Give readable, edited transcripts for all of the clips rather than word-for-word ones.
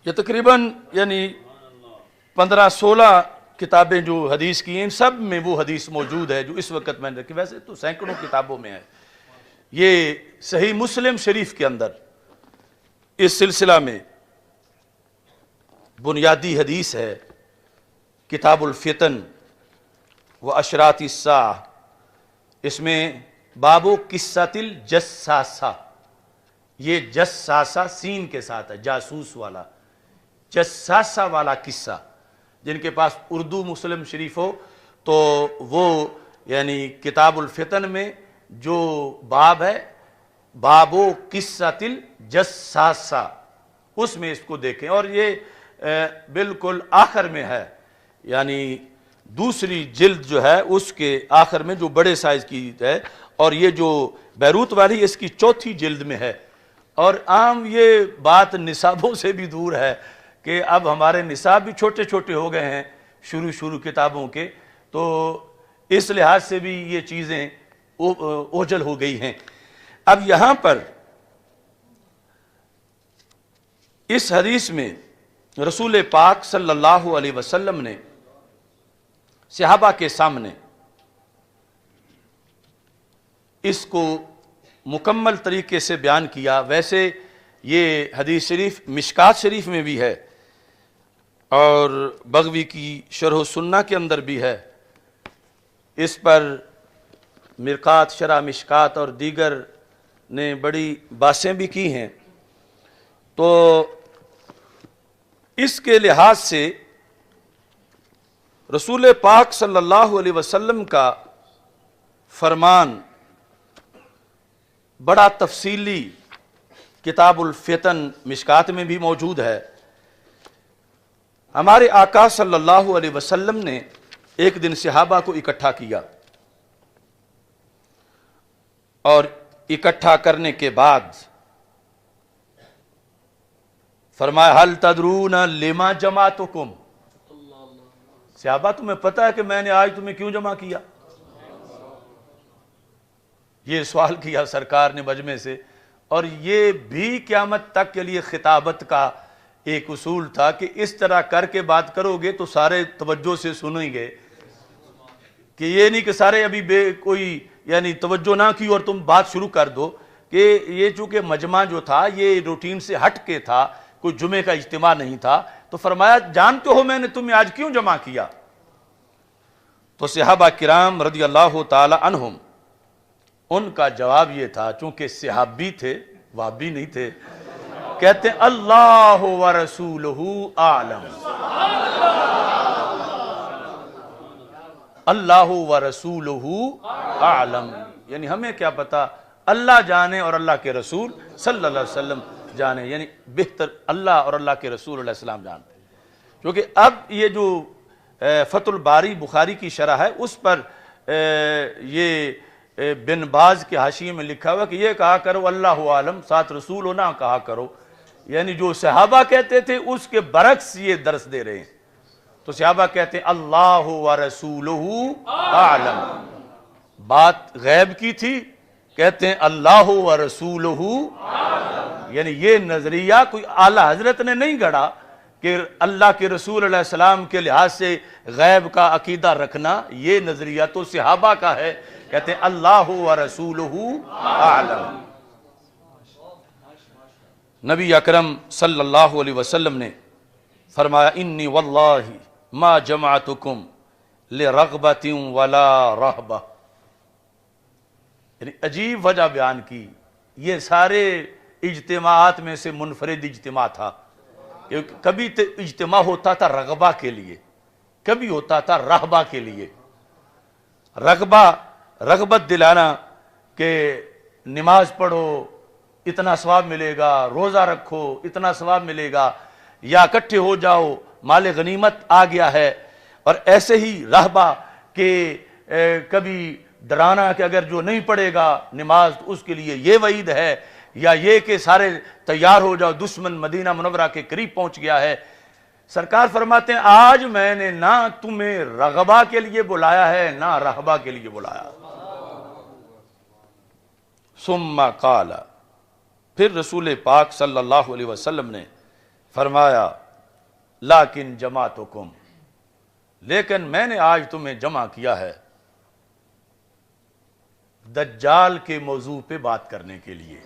یہ تقریباً یعنی 15-16 کتابیں جو حدیث کی ہیں، ان سب میں وہ حدیث موجود ہے جو اس وقت میں نے رکھی، ویسے تو سینکڑوں کتابوں میں ہے۔ یہ صحیح مسلم شریف کے اندر اس سلسلہ میں بنیادی حدیث ہے، کتاب الفتن و اشراط الساعہ، اس میں باب قصۃ الجساسہ، یہ جساسہ سین کے ساتھ ہے، جاسوس والا، جساسہ والا قصہ۔ جن کے پاس اردو مسلم شریف ہو تو وہ یعنی کتاب الفتن میں جو باب ہے، باب قصۃ الجساسہ، اس میں اس کو دیکھیں، اور یہ بالکل آخر میں ہے، یعنی دوسری جلد جو ہے اس کے آخر میں جو بڑے سائز کی ہے، اور یہ جو بیروت والی اس کی چوتھی جلد میں ہے۔ اور عام یہ بات نصابوں سے بھی دور ہے کہ اب ہمارے نصاب بھی چھوٹے چھوٹے ہو گئے ہیں شروع کتابوں کے، تو اس لحاظ سے بھی یہ چیزیں اوجھل ہو گئی ہیں۔ اب یہاں پر اس حدیث میں رسول پاک صلی اللہ علیہ وسلم نے صحابہ کے سامنے اس کو مکمل طریقے سے بیان کیا۔ ویسے یہ حدیث شریف مشکات شریف میں بھی ہے اور بغوی کی شرح السنہ کے اندر بھی ہے، اس پر مرقات شرح مشکات اور دیگر نے بڑی باتیں بھی کی ہیں۔ تو اس کے لحاظ سے رسول پاک صلی اللہ علیہ وسلم کا فرمان بڑا تفصیلی کتاب الفتن مشکات میں بھی موجود ہے۔ ہمارے آقا صلی اللہ علیہ وسلم نے ایک دن صحابہ کو اکٹھا کیا، اور اکٹھا کرنے کے بعد فرمایا حل تدرون لما جمعتکم، صحابہ تمہیں پتہ ہے کہ میں نے آج تمہیں کیوں جمع کیا؟ یہ سوال کیا سرکار نے مجمع سے، اور یہ بھی قیامت تک کے لیے خطابت کا ایک اصول تھا کہ اس طرح کر کے بات کرو گے تو سارے توجہ سے سنیں گے، کہ یہ نہیں کہ سارے ابھی کوئی یعنی توجہ نہ کی اور تم بات شروع کر دو، کہ یہ چونکہ مجمع جو تھا یہ روٹین سے ہٹ کے تھا، کوئی جمعے کا اجتماع نہیں تھا، تو فرمایا جانتے ہو میں نے تمہیں آج کیوں جمع کیا؟ تو صحابہ کرام رضی اللہ تعالی عنہم، ان کا جواب یہ تھا، چونکہ صحابی تھے، وہابی نہیں تھے، کہتے ہیں اللہ ورسولہ اعلم، اللہ ورسولہ اعلم، یعنی ہمیں کیا پتا، اللہ جانے اور اللہ کے رسول صلی اللہ علیہ وسلم جانے، یعنی بہتر اللہ اور اللہ کے رسول علیہ السلام جانتے ہیں۔ کیونکہ اب یہ جو فتح الباری بخاری کی شرح ہے اس پر یہ بن باز کے حاشیے میں لکھا ہوا کہ یہ کہا کرو اللہ عالم، ساتھ رسول ہونا کہا کرو، یعنی جو صحابہ کہتے تھے اس کے برعکس یہ درس دے رہے ہیں۔ تو صحابہ کہتے ہیں اللہ ورسولہ اعلم، بات غیب کی تھی، کہتے ہیں اللہ ورسولہ اعلم، یعنی یہ نظریہ کوئی اعلیٰ حضرت نے نہیں گھڑا کہ اللہ کے رسول علیہ السلام کے لحاظ سے غیب کا عقیدہ رکھنا، یہ نظریہ تو صحابہ کا ہے، کہتے ہیں اللہ ورسولہ اعلم۔ نبی اکرم صلی اللہ علیہ وسلم نے فرمایا انی واللہ ما جمعتکم لرغبت ولا رہبہ، یعنی عجیب وجہ بیان کی، یہ سارے اجتماعات میں سے منفرد اجتماع تھا، کبھی اجتماع ہوتا تھا رغبہ کے لیے، کبھی ہوتا تھا رہبہ کے لیے۔ رغبہ رغبت دلانا کہ نماز پڑھو اتنا ثواب ملے گا، روزہ رکھو اتنا ثواب ملے گا، یا اکٹھے ہو جاؤ مال غنیمت آ گیا ہے، اور ایسے ہی رہبہ کہ کبھی ڈرانا کہ اگر جو نہیں پڑھے گا نماز تو اس کے لیے یہ وعید ہے، یا یہ کہ سارے تیار ہو جاؤ دشمن مدینہ منورہ کے قریب پہنچ گیا ہے۔ سرکار فرماتے ہیں آج میں نے نہ تمہیں رغبہ کے لیے بلایا ہے نہ رہبہ کے لیے بلایا۔ ثم قال، پھر رسول پاک صلی اللہ علیہ وسلم نے فرمایا لیکن جماعتکم، لیکن میں نے آج تمہیں جمع کیا ہے دجال کے موضوع پہ بات کرنے کے لیے.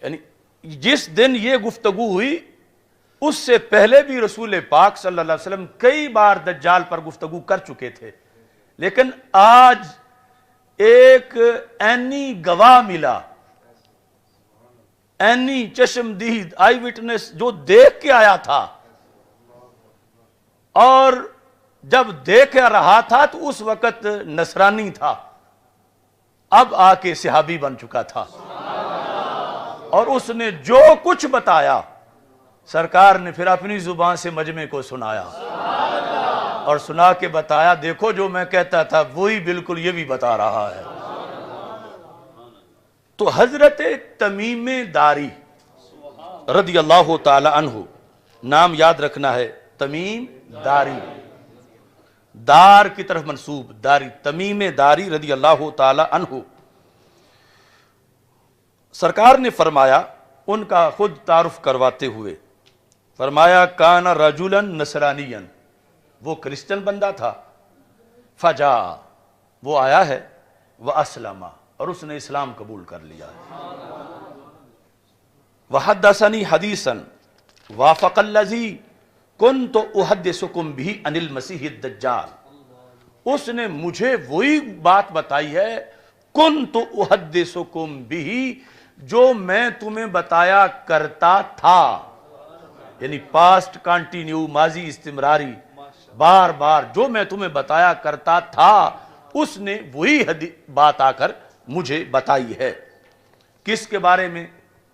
یعنی جس دن یہ گفتگو ہوئی اس سے پہلے بھی رسول پاک صلی اللہ علیہ وسلم کئی بار دجال پر گفتگو کر چکے تھے، لیکن آج ایک عینی گواہ ملا، عینی چشم دید آئی وٹنس جو دیکھ کے آیا تھا، اور جب دیکھ رہا تھا تو اس وقت نصرانی تھا، اب آ کے صحابی بن چکا تھا، اور اس نے جو کچھ بتایا سرکار نے پھر اپنی زبان سے مجمع کو سنایا، اور سنا کے بتایا دیکھو جو میں کہتا تھا وہی بالکل یہ بھی بتا رہا ہے. تو حضرت تمیم داری رضی اللہ تعالی عنہ، نام یاد رکھنا ہے، تمیم داری، دار کی طرف منسوب، داری، تمیم داری رضی اللہ تعالی عنہ. سرکار نے فرمایا، ان کا خود تعارف کرواتے ہوئے فرمایا کان رجلا نصرانیا، وہ کرسچن بندہ تھا، فجا، وہ آیا ہے، واسلم، اور اس نے اسلام قبول کر لیا ہے. وحدثنی حدیثا وافق الذی کنت احدثکم بہ عن المسیح الدجال، اس نے مجھے وہی بات بتائی ہے کنت احدثکم بہ، جو میں تمہیں بتایا کرتا تھا، یعنی پاسٹ کانٹینیو، ماضی استمراری، بار بار جو میں تمہیں بتایا کرتا تھا اس نے وہی بات آ کر مجھے بتائی ہے. کس کے بارے میں؟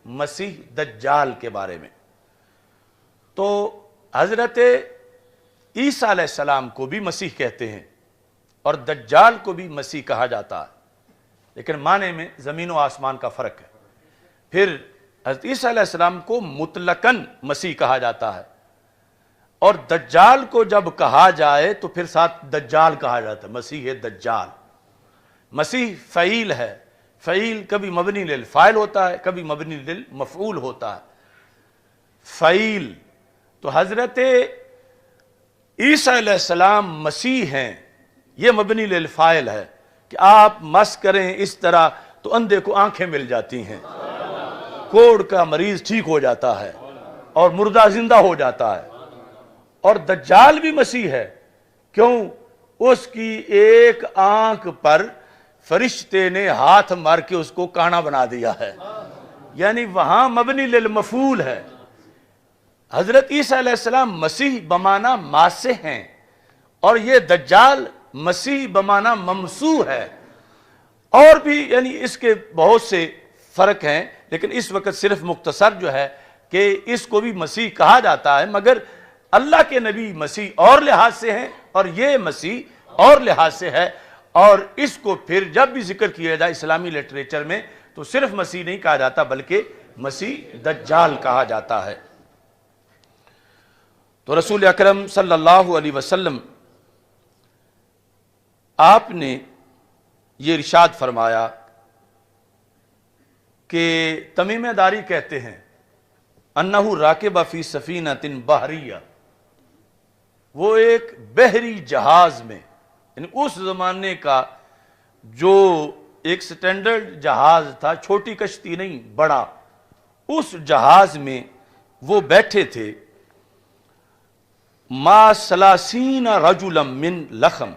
مسیح دجال کے بارے میں. تو حضرت عیسیٰ علیہ السلام کو بھی مسیح کہتے ہیں اور دجال کو بھی مسیح کہا جاتا ہے، لیکن معنی میں زمین و آسمان کا فرق ہے. پھر حضرت عیسیٰ علیہ السلام کو مطلقاً مسیح کہا جاتا ہے، اور دجال کو جب کہا جائے تو پھر ساتھ دجال کہا جاتا ہے، مسیح دجال. مسیح فعیل ہے، فعیل کبھی مبنی للفاعل ہوتا ہے، کبھی مبنی للمفعول ہوتا ہے. فعیل تو حضرت عیسیٰ علیہ السلام مسیح ہیں، یہ مبنی للفاعل ہے کہ آپ مس کریں اس طرح تو اندھے کو آنکھیں مل جاتی ہیں، کوڑ کا مریض ٹھیک ہو جاتا ہے اور مردہ زندہ ہو جاتا ہے. اور دجال بھی مسیح ہے، کیوں؟ اس کی ایک آنکھ پر فرشتے نے ہاتھ مار کے اس کو کانا بنا دیا ہے، یعنی وہاں مبنی للمفعول ہے. حضرت عیسیٰ علیہ السلام مسیح بمعنی ماسح ہیں، اور یہ دجال مسیح بمعنی ممسوح ہے. اور بھی یعنی اس کے بہت سے فرق ہیں، لیکن اس وقت صرف مختصر جو ہے کہ اس کو بھی مسیح کہا جاتا ہے، مگر اللہ کے نبی مسیح اور لحاظ سے ہیں اور یہ مسیح اور لحاظ سے ہے. اور اس کو پھر جب بھی ذکر کیا جائے اسلامی لٹریچر میں تو صرف مسیح نہیں کہا جاتا بلکہ مسیح دجال کہا جاتا ہے. تو رسول اکرم صلی اللہ علیہ وسلم آپ نے یہ ارشاد فرمایا کہ تمیم داری کہتے ہیں انہو راکب فی سفینۃ بحریہ، وہ ایک بحری جہاز میں، یعنی اس زمانے کا جو ایک سٹینڈرڈ جہاز تھا، چھوٹی کشتی نہیں بڑا، اس جہاز میں وہ بیٹھے تھے. ما ثلاثین رجلا من لخم،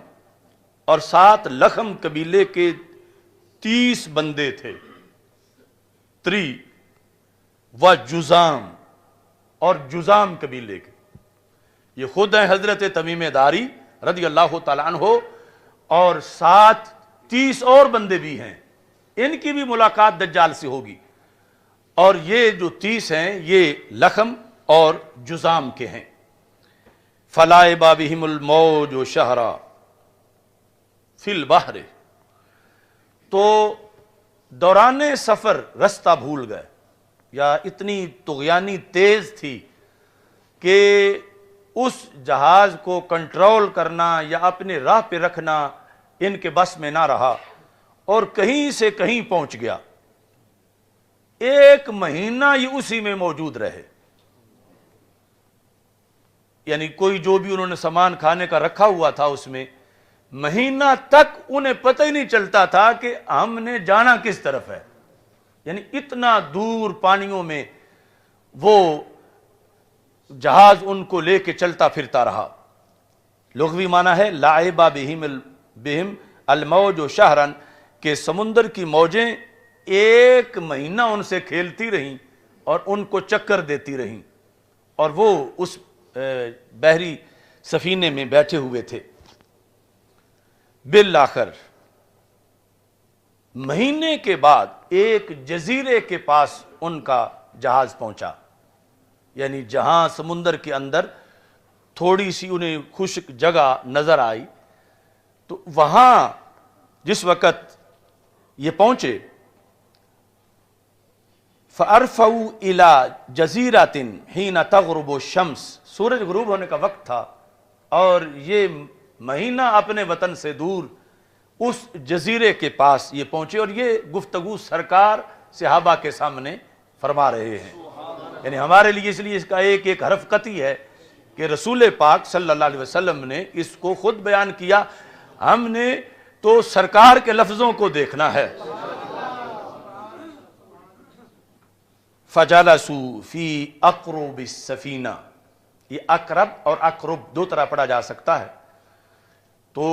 اور 7 لخم قبیلے کے 30 بندے تھے، 3 و جزام، اور جزام قبیلے کے. یہ خود ہیں حضرت تمیم داری رضی اللہ تعالیٰ عنہ، اور 30 اور بندے بھی ہیں، ان کی بھی ملاقات دجال سے ہوگی. اور یہ جو 30 ہیں یہ لخم اور جزام کے ہیں. فلائب بہم الموج شہرا فی البحر، تو دوران سفر رستہ بھول گئے، یا اتنی طغیانی تیز تھی کہ اس جہاز کو کنٹرول کرنا یا اپنے راہ پہ رکھنا ان کے بس میں نہ رہا، اور کہیں سے کہیں پہنچ گیا، 1 مہینہ یہ اسی میں موجود رہے، یعنی کوئی جو بھی انہوں نے سامان کھانے کا رکھا ہوا تھا اس میں، مہینہ تک انہیں پتہ ہی نہیں چلتا تھا کہ ہم نے جانا کس طرف ہے، یعنی اتنا دور پانیوں میں وہ جہاز ان کو لے کے چلتا پھرتا رہا۔ لغوی معنی ہے لعب بہم الموج شہرن، کہ سمندر کی موجیں 1 مہینہ ان سے کھیلتی رہیں اور ان کو چکر دیتی رہیں، اور وہ اس بحری سفینے میں بیٹھے ہوئے تھے۔ بالآخر مہینے کے بعد ایک جزیرے کے پاس ان کا جہاز پہنچا، یعنی جہاں سمندر کے اندر تھوڑی سی انہیں خشک جگہ نظر آئی، تو وہاں جس وقت یہ پہنچے، فَأَرْفَوْا إِلَى جَزِيرَةٍ حِينَ تَغْرُبُ الشَّمْسِ، سورج غروب ہونے کا وقت تھا، اور یہ مہینہ اپنے وطن سے دور اس جزیرے کے پاس یہ پہنچے، اور یہ گفتگو سرکار صحابہ کے سامنے فرما رہے ہیں، یعنی ہمارے لیے اس لیے اس کا ایک ایک حرف قطعی ہے کہ رسول پاک صلی اللہ علیہ وسلم نے اس کو خود بیان کیا، ہم نے تو سرکار کے لفظوں کو دیکھنا ہے۔ فَجَلَسُوا فِي أَقْرُبِ السَّفِينَةِ، یہ اقرب اور اقرب 2 طرح پڑھا جا سکتا ہے، تو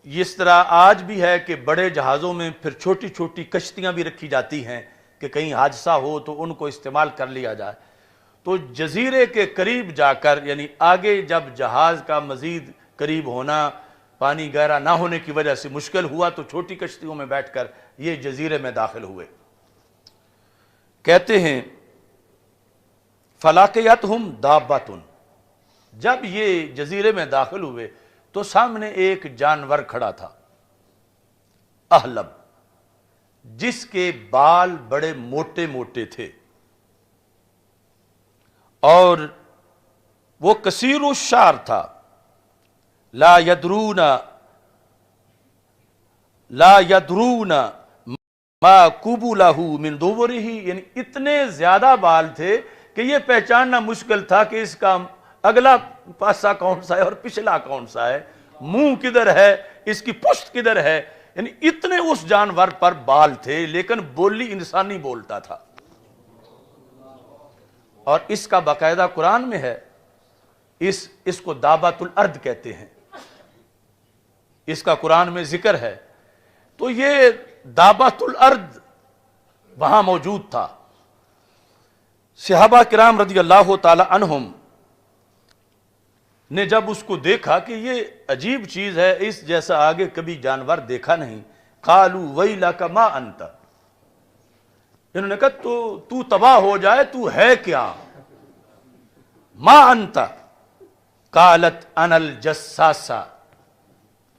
اس طرح آج بھی ہے کہ بڑے جہازوں میں پھر چھوٹی چھوٹی کشتیاں بھی رکھی جاتی ہیں کہ کہیں حادثہ ہو تو ان کو استعمال کر لیا جائے، تو جزیرے کے قریب جا کر، یعنی آگے جب جہاز کا مزید قریب ہونا پانی گہرا نہ ہونے کی وجہ سے مشکل ہوا، تو چھوٹی کشتیوں میں بیٹھ کر یہ جزیرے میں داخل ہوئے۔ کہتے ہیں فَلَاقِيَتْهُمْ دَابَّةٌ، جب یہ جزیرے میں داخل ہوئے تو سامنے ایک جانور کھڑا تھا، احلب، جس کے بال بڑے موٹے موٹے تھے، اور وہ کثیر الشعر تھا، لا یدرون ما قبلہ من دبرہ، یعنی اتنے زیادہ بال تھے کہ یہ پہچاننا مشکل تھا کہ اس کا اگلا پاسا کون سا ہے اور پچھلا کون سا ہے، منہ کدھر ہے، اس کی پشت کدھر ہے، یعنی اتنے اس جانور پر بال تھے، لیکن بولی انسانی بولتا تھا، اور اس کا باقاعدہ قرآن میں ہے، اس کو دابۃ الارض کہتے ہیں، اس کا قرآن میں ذکر ہے، تو یہ دابۃ الارض وہاں موجود تھا۔ صحابہ کرام رضی اللہ تعالی عنہم نے جب اس کو دیکھا کہ یہ عجیب چیز ہے، اس جیسا آگے کبھی جانور دیکھا نہیں، قالوا ویلک ما انت، انہوں نے کہا تو تباہ ہو جائے، تو ہے کیا؟ ما انت قالت انا الجساسہ،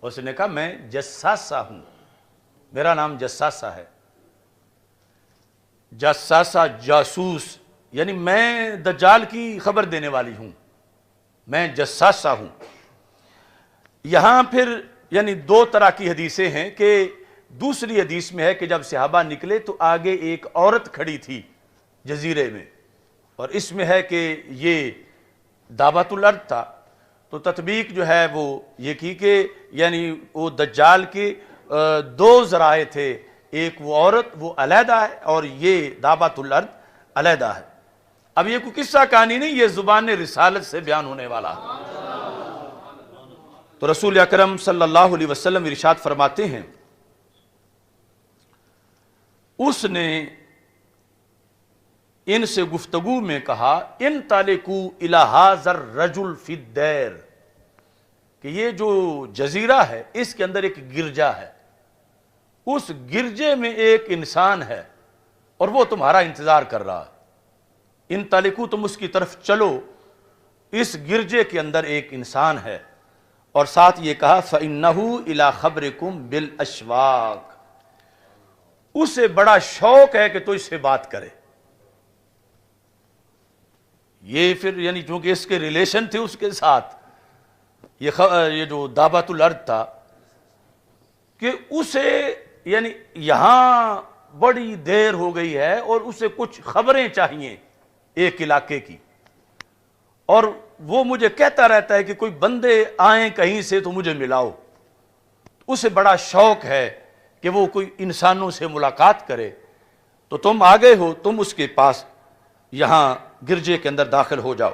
اس نے کہا میں جساسہ ہوں، میرا نام جساسہ ہے۔ جساسہ جاسوس، یعنی میں دجال کی خبر دینے والی ہوں، میں جساسہ ہوں۔ یہاں پھر یعنی 2 طرح کی حدیثیں ہیں، کہ دوسری حدیث میں ہے کہ جب صحابہ نکلے تو آگے ایک عورت کھڑی تھی جزیرے میں، اور اس میں ہے کہ یہ دابۃ الارض تھا، تو تطبیق جو ہے وہ یہ کی کہ یعنی وہ دجال کے 2 ذرائع تھے، ایک وہ عورت وہ علیحدہ ہے، اور یہ دابۃ الارض علیحدہ ہے۔ اب یہ کوئی قصہ کہانی نہیں، یہ زبان رسالت سے بیان ہونے والا ہے۔ تو رسول اکرم صلی اللہ علیہ وسلم ارشاد فرماتے ہیں، اس نے ان سے گفتگو میں کہا انطلقوا الی ھذا الرجل فی الدیر، کہ یہ جو جزیرہ ہے اس کے اندر ایک گرجا ہے، اس گرجے میں ایک انسان ہے اور وہ تمہارا انتظار کر رہا ہے، انطلقوا، تم اس کی طرف چلو، اس گرجے کے اندر ایک انسان ہے، اور ساتھ یہ کہا فَإِنَّهُ إِلَىٰ خَبْرِكُمْ بِالْأَشْوَاقِ، اسے بڑا شوق ہے کہ تو اس سے بات کرے۔ یہ پھر یعنی چونکہ اس کے ریلیشن تھے اس کے ساتھ، یہ جو دابۃ الارض تھا، کہ اسے یعنی یہاں بڑی دیر ہو گئی ہے اور اسے کچھ خبریں چاہیے ایک علاقے کی، اور وہ مجھے کہتا رہتا ہے کہ کوئی بندے آئیں کہیں سے تو مجھے ملاؤ. اسے بڑا شوق ہے کہ وہ کوئی انسانوں سے ملاقات کرے. تو تم آ گئے ہو، تم اس کے پاس یہاں گرجے کے اندر داخل ہو جاؤ.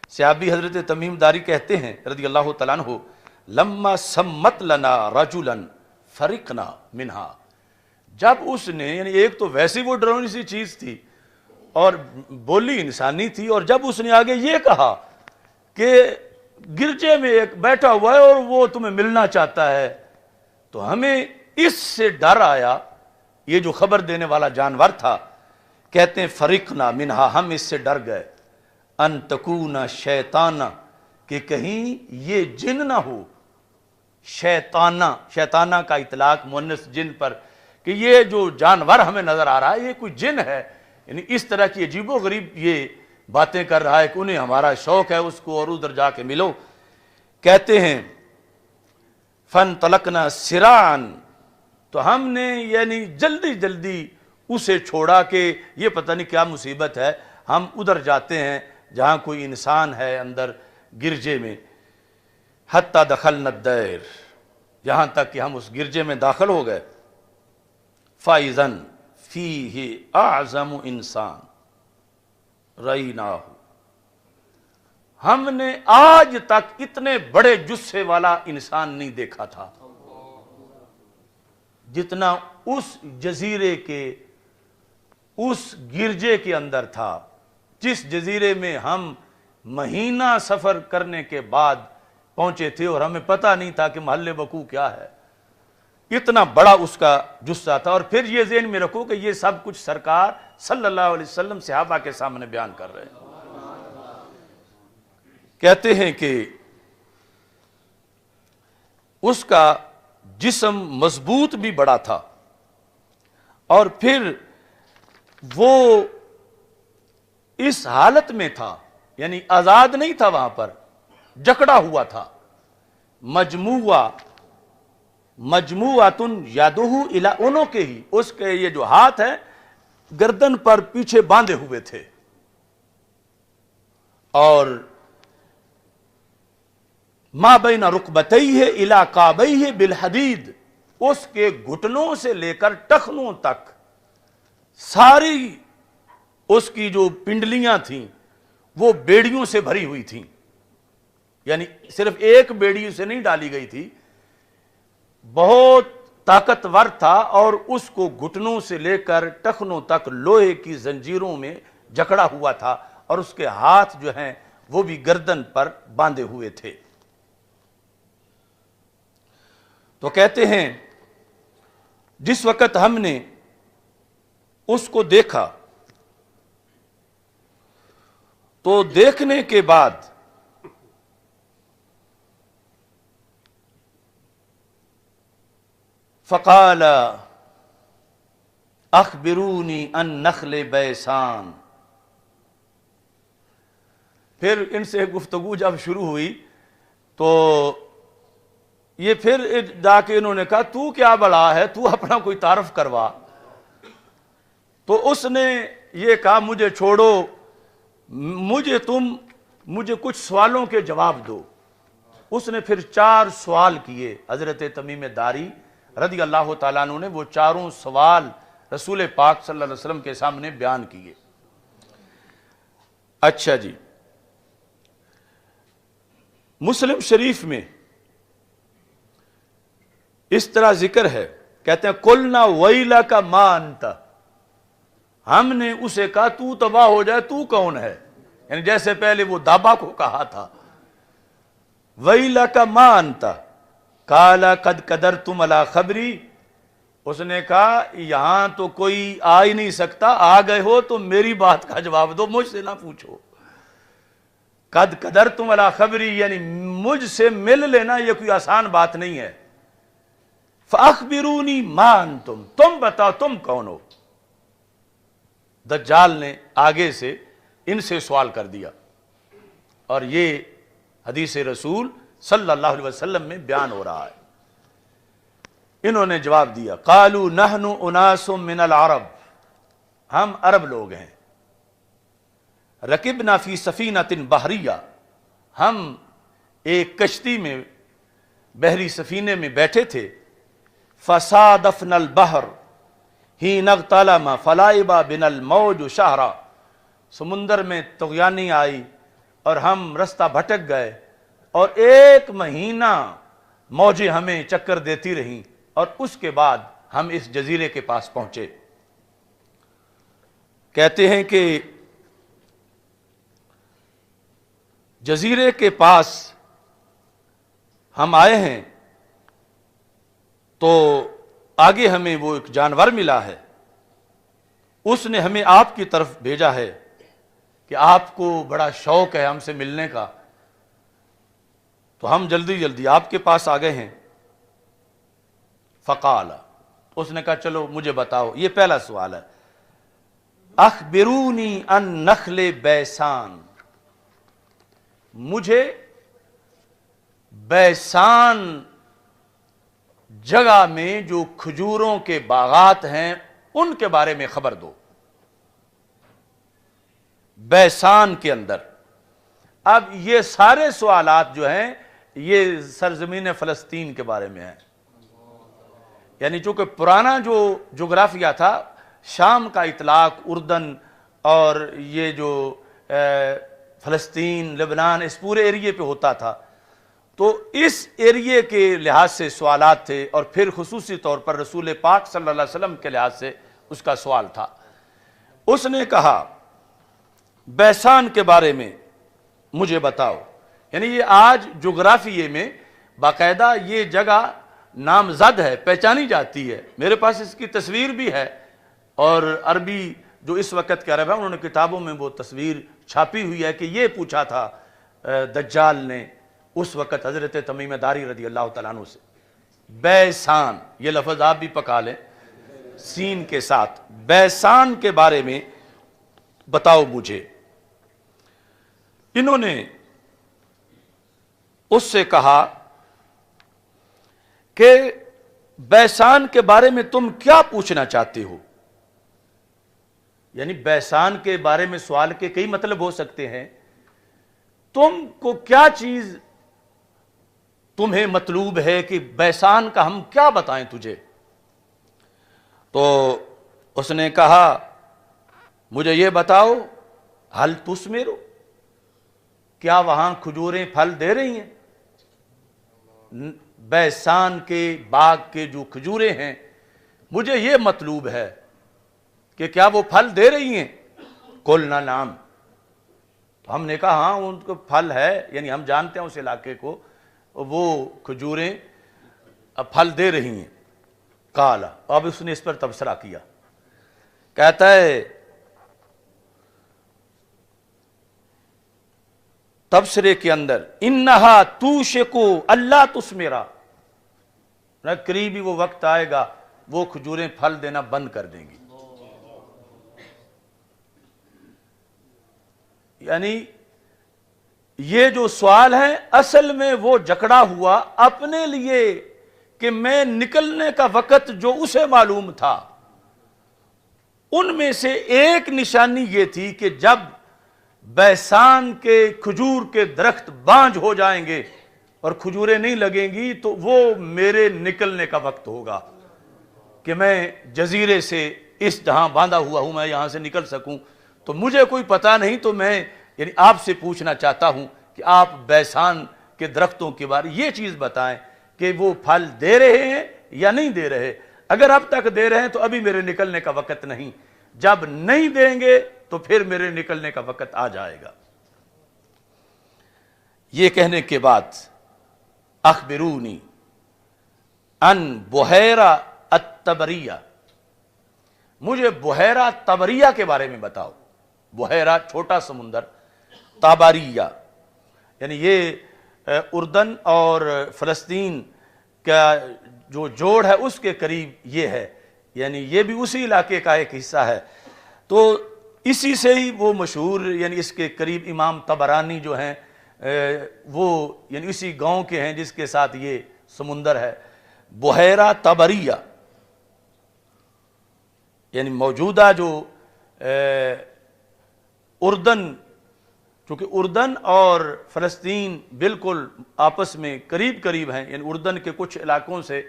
صحابی حضرت تمیم داری کہتے ہیں رضی اللہ تعالیٰ عنہ، لما سمت لنا رجلا فرقنا منہا، جب اس نے، یعنی ایک تو ویسی وہ ڈرونی سی چیز تھی اور بولی انسانی تھی، اور جب اس نے آگے یہ کہا کہ گرجے میں ایک بیٹھا ہوا ہے اور وہ تمہیں ملنا چاہتا ہے، تو ہمیں اس سے ڈر آیا. یہ جو خبر دینے والا جانور تھا، کہتے ہیں فرقنا منہا، ہم اس سے ڈر گئے، ان تکون شیطانہ، کہ کہیں یہ جن نہ ہو. شیطانہ کا اطلاق مؤنث جن پر، کہ یہ جو جانور ہمیں نظر آ رہا ہے یہ کوئی جن ہے، یعنی اس طرح کی عجیب و غریب یہ باتیں کر رہا ہے کہ انہیں ہمارا شوق ہے اس کو اور ادھر جا کے ملو. کہتے ہیں فانطلقنا سراعا، تو ہم نے یعنی جلدی جلدی اسے چھوڑا کہ یہ پتہ نہیں کیا مصیبت ہے، ہم ادھر جاتے ہیں جہاں کوئی انسان ہے اندر گرجے میں. حتی دخلنا الدیر، یہاں تک کہ ہم اس گرجے میں داخل ہو گئے. فَإِذًا فِيهِ أَعْظَمُ إِنسان رَأَيْنَاهُ، ہم نے آج تک اتنے بڑے جثے والا انسان نہیں دیکھا تھا جتنا اس جزیرے کے، اس گرجے کے اندر تھا، جس جزیرے میں ہم مہینہ سفر کرنے کے بعد پہنچے تھے اور ہمیں پتہ نہیں تھا کہ محل وقوع کیا ہے. اتنا بڑا اس کا جثہ تھا. اور پھر یہ ذہن میں رکھو کہ یہ سب کچھ سرکار صلی اللہ علیہ وسلم صحابہ کے سامنے بیان کر رہے ہیں. کہتے ہیں کہ اس کا جسم مضبوط بھی بڑا تھا، اور پھر وہ اس حالت میں تھا، یعنی آزاد نہیں تھا، وہاں پر جکڑا ہوا تھا. مجموعاتن یادہ الی عنقہ، اس کے یہ جو ہاتھ ہے گردن پر پیچھے باندھے ہوئے تھے، اور ما بین رکبتیہ الی کعبیہ بالحدید، اس کے گھٹنوں سے لے کر ٹخنوں تک ساری اس کی جو پنڈلیاں تھیں وہ بیڑیوں سے بھری ہوئی تھیں. یعنی صرف ایک بیڑی سے نہیں ڈالی گئی تھی، بہت طاقتور تھا، اور اس کو گھٹنوں سے لے کر ٹخنوں تک لوہے کی زنجیروں میں جکڑا ہوا تھا، اور اس کے ہاتھ جو ہیں وہ بھی گردن پر باندھے ہوئے تھے. تو کہتے ہیں جس وقت ہم نے اس کو دیکھا تو دیکھنے کے بعد فقال اخبرونی عن نخل بیسان، پھر ان سے گفتگو جب شروع ہوئی تو یہ پھر جا کے انہوں نے کہا تو کیا بڑا ہے، تو اپنا کوئی تعارف کروا. تو اس نے یہ کہا مجھے چھوڑو، مجھے کچھ سوالوں کے جواب دو. اس نے پھر 4 سوال کیے. حضرت تمیم داری رضی اللہ تعالیٰ عنہ نے وہ 4 سوال رسول پاک صلی اللہ علیہ وسلم کے سامنے بیان کیے. اچھا جی، مسلم شریف میں اس طرح ذکر ہے، کہتے ہیں قلنا ویلک ما انت، ہم نے اسے کہا تو تباہ ہو جائے، تو کون ہے، یعنی جیسے پہلے وہ دابا کو کہا تھا. ویلک ما انت قال قد قدرتم علی خبری، اس نے کہا یہاں تو کوئی آ ہی نہیں سکتا، آ گئے ہو تو میری بات کا جواب دو، مجھ سے نہ پوچھو. قد قدرتم علی خبری، یعنی مجھ سے مل لینا یہ کوئی آسان بات نہیں ہے. فاخبرونی ما انتم، تم بتاؤ تم کون ہو. دجال نے آگے سے ان سے سوال کر دیا، اور یہ حدیث رسول صلی اللہ علیہ وسلم میں بیان ہو رہا ہے. انہوں نے جواب دیا قالوا نحن اناس من العرب، ہم عرب لوگ ہیں، رکبنا فی سفینۃ بحریہ، ہم ایک کشتی میں بحری سفینے میں بیٹھے تھے، فصادفنا البحر حین اغتلم فلعب بنا الموج شہرا، سمندر میں طغیانی آئی اور ہم رستہ بھٹک گئے اور 1 مہینہ موجیں ہمیں چکر دیتی رہیں، اور اس کے بعد ہم اس جزیرے کے پاس پہنچے۔ کہتے ہیں کہ جزیرے کے پاس ہم آئے ہیں تو آگے ہمیں وہ ایک جانور ملا ہے، اس نے ہمیں آپ کی طرف بھیجا ہے کہ آپ کو بڑا شوق ہے ہم سے ملنے کا، تو ہم جلدی جلدی آپ کے پاس آ گئے ہیں۔ فقال، اس نے کہا چلو مجھے بتاؤ، یہ پہلا سوال ہے، اخبرونی عن نخل بیسان، مجھے بیسان جگہ میں جو کھجوروں کے باغات ہیں ان کے بارے میں خبر دو۔ بیسان کے اندر، اب یہ سارے سوالات جو ہیں یہ سرزمین فلسطین کے بارے میں ہیں، یعنی چونکہ پرانا جو جغرافیہ تھا، شام کا اطلاق اردن اور یہ جو فلسطین، لبنان، اس پورے ایریے پہ ہوتا تھا، تو اس ایریے کے لحاظ سے سوالات تھے، اور پھر خصوصی طور پر رسول پاک صلی اللہ علیہ وسلم کے لحاظ سے اس کا سوال تھا۔ اس نے کہا بیسان کے بارے میں مجھے بتاؤ، یعنی یہ آج جغرافیے میں باقاعدہ یہ جگہ نامزد ہے، پہچانی جاتی ہے، میرے پاس اس کی تصویر بھی ہے، اور عربی جو اس وقت کے عرب ہیں انہوں نے کتابوں میں وہ تصویر چھاپی ہوئی ہے کہ یہ پوچھا تھا دجال نے اس وقت حضرت تمیم داری رضی اللہ تعالیٰ عنہ سے، بیسان، یہ لفظ آپ بھی پکا لیں سین کے ساتھ، بیسان کے بارے میں بتاؤ مجھے۔ انہوں نے اس سے کہا کہ بیسان کے بارے میں تم کیا پوچھنا چاہتے ہو؟ یعنی بیسان کے بارے میں سوال کے کئی مطلب ہو سکتے ہیں، تم کو کیا چیز تمہیں مطلوب ہے کہ بیسان کا ہم کیا بتائیں تجھے؟ تو اس نے کہا مجھے یہ بتاؤ حل تثمرو، کیا وہاں کھجوریں پھل دے رہی ہیں؟ بیسان کے باغ کے جو کھجوریں ہیں مجھے یہ مطلوب ہے کہ کیا وہ پھل دے رہی ہیں؟ قلنا نعم، تو ہم نے کہا ہاں ان کو پھل ہے، یعنی ہم جانتے ہیں اس علاقے کو، وہ کھجوریں پھل دے رہی ہیں۔ قال، اب اس نے اس پر تبصرہ کیا، کہتا ہے تبصرے کے اندر انہا توشکو اللہ تثمرا، قریبی وہ وقت آئے گا وہ کھجوریں پھل دینا بند کر دیں گی۔ یعنی یہ جو سوال ہے اصل میں وہ جکڑا ہوا اپنے لیے کہ میں نکلنے کا وقت جو اسے معلوم تھا، ان میں سے ایک نشانی یہ تھی کہ جب بیسان کے کھجور کے درخت بانجھ ہو جائیں گے اور کھجوریں نہیں لگیں گی تو وہ میرے نکلنے کا وقت ہوگا کہ میں جزیرے سے اس جہاں باندھا ہوا ہوں میں یہاں سے نکل سکوں۔ تو مجھے کوئی پتہ نہیں، تو میں یعنی آپ سے پوچھنا چاہتا ہوں کہ آپ بیسان کے درختوں کے بارے یہ چیز بتائیں کہ وہ پھل دے رہے ہیں یا نہیں دے رہے، اگر اب تک دے رہے ہیں تو ابھی میرے نکلنے کا وقت نہیں، جب نہیں دیں گے تو پھر میرے نکلنے کا وقت آ جائے گا۔ یہ کہنے کے بعد اخبرونی ان بحیرہ الطبریہ، مجھے بحیرہ طبریہ کے بارے میں بتاؤ۔ بحیرہ چھوٹا سمندر، طبریہ یعنی یہ اردن اور فلسطین کا جو جوڑ ہے اس کے قریب یہ ہے، یعنی یہ بھی اسی علاقے کا ایک حصہ ہے، تو اسی سے ہی وہ مشہور، یعنی اس کے قریب امام طبرانی جو ہیں وہ یعنی اسی گاؤں کے ہیں جس کے ساتھ یہ سمندر ہے، بحیرہ طبریہ، یعنی موجودہ جو اردن، چونکہ اردن اور فلسطین بالکل آپس میں قریب قریب ہیں، یعنی اردن کے کچھ علاقوں سے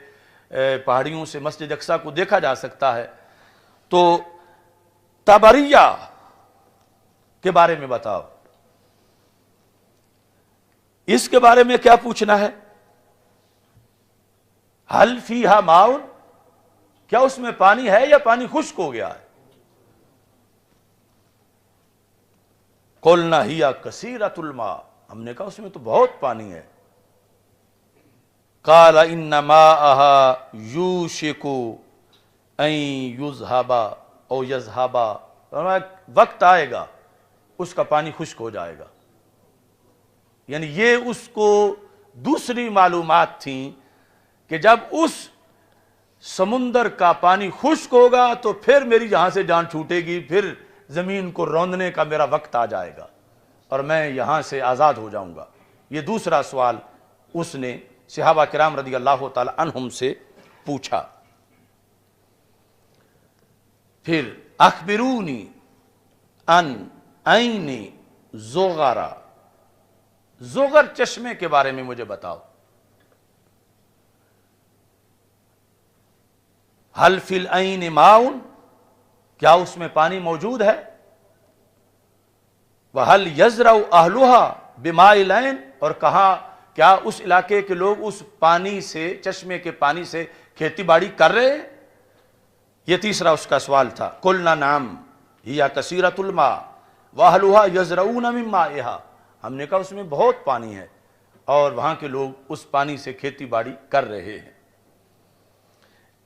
پہاڑیوں سے مسجد اقصیٰ کو دیکھا جا سکتا ہے. تو طبریہ کے بارے میں بتاؤ، اس کے بارے میں کیا پوچھنا ہے؟ حل فیہا ماء، کیا اس میں پانی ہے یا پانی خشک ہو گیا ہے؟ قلنا ہی کثیرۃ الماء، ہم نے کہا اس میں تو بہت پانی ہے. قال ان ماءها یوشک ان یذهب او یذهب، وقت آئے گا اس کا پانی خشک ہو جائے گا. یعنی یہ اس کو دوسری معلومات تھیں کہ جب اس سمندر کا پانی خشک ہوگا تو پھر میری یہاں سے جان چھوٹے گی، پھر زمین کو روندنے کا میرا وقت آ جائے گا اور میں یہاں سے آزاد ہو جاؤں گا. یہ دوسرا سوال اس نے صحابہ کرام رضی اللہ تعالی عنہم سے پوچھا. پھر اخبرونی ان عین زغر، زغر چشمے کے بارے میں مجھے بتاؤ. حل فی العین ماء، کیا اس میں پانی موجود ہے؟ وحل یزرع اہلھا بماء العین، اور کہاں کیا اس علاقے کے لوگ اس پانی سے، چشمے کے پانی سے کھیتی باڑی کر رہے ہیں؟ یہ تیسرا اس کا سوال تھا. قلنا نعم ہی کثیرۃ الماء واہلھا یزرعون من مائھا، ہم نے کہا اس میں بہت پانی ہے اور وہاں کے لوگ اس پانی سے کھیتی باڑی کر رہے ہیں.